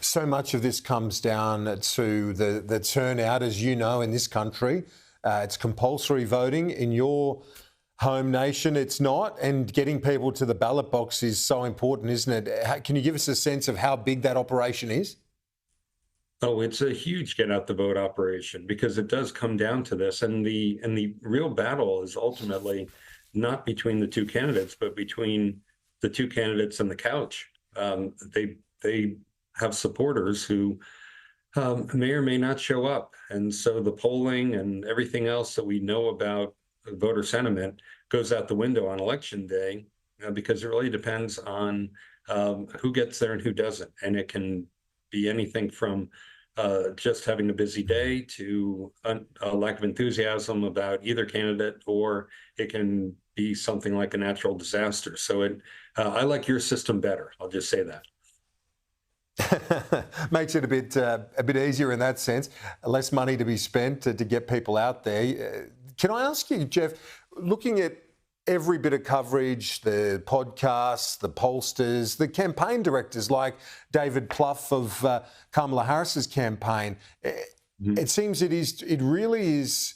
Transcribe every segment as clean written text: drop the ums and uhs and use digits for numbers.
so much of this comes down to the turnout, as you know, in this country. It's compulsory voting. In your home nation, it's not. And getting people to the ballot box is so important, isn't it? Can you give us a sense of how big that operation is? Oh, it's a huge get out the vote operation because it does come down to this. And the real battle is ultimately not between the two candidates, but between the two candidates and the couch. They have supporters who may or may not show up. And so the polling and everything else that we know about voter sentiment goes out the window on election day because it really depends on who gets there and who doesn't. And it can be anything from just having a busy day to a lack of enthusiasm about either candidate, or it can be something like a natural disaster. So I like your system better. I'll just say that. Makes it a bit easier in that sense. Less money to be spent to get people out there. Can I ask you, Jeff, looking at every bit of coverage, the podcasts, the pollsters, the campaign directors like David Plouffe of Kamala Harris's campaign, it seems it really is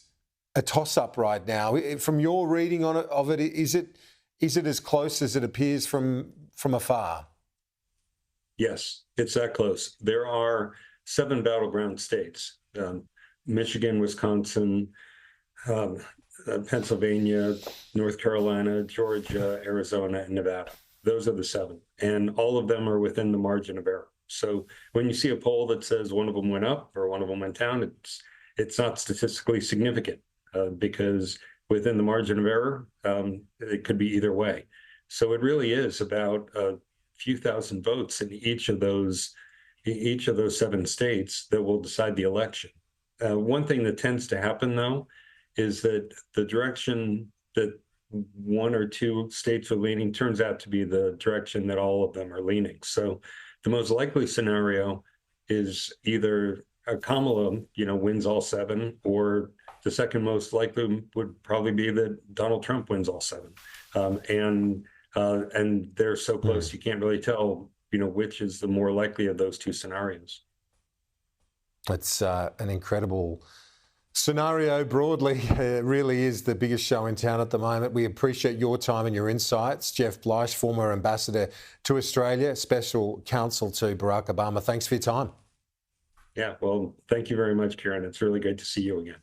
a toss-up right now. From your reading of it, is it as close as it appears from afar? Yes, it's that close. There are 7 battleground states: Michigan, Wisconsin, Pennsylvania, North Carolina, Georgia, Arizona, and Nevada. Those are the 7. And all of them are within the margin of error. So when you see a poll that says one of them went up or one of them went down, it's not statistically significant because within the margin of error, it could be either way. So it really is about a few thousand votes in each of those 7 states that will decide the election. One thing that tends to happen, though, is that the direction that 1 or 2 states are leaning turns out to be the direction that all of them are leaning. So the most likely scenario is either Kamala, wins all 7, or the second most likely would probably be that Donald Trump wins all 7. And they're so close, you can't really tell, which is the more likely of those 2 scenarios. It's an incredible scenario broadly. It really is the biggest show in town at the moment. We appreciate your time and your insights. Jeff Bleich, former ambassador to Australia, special counsel to Barack Obama. Thanks for your time. Yeah, well, thank you very much, Kieran. It's really good to see you again.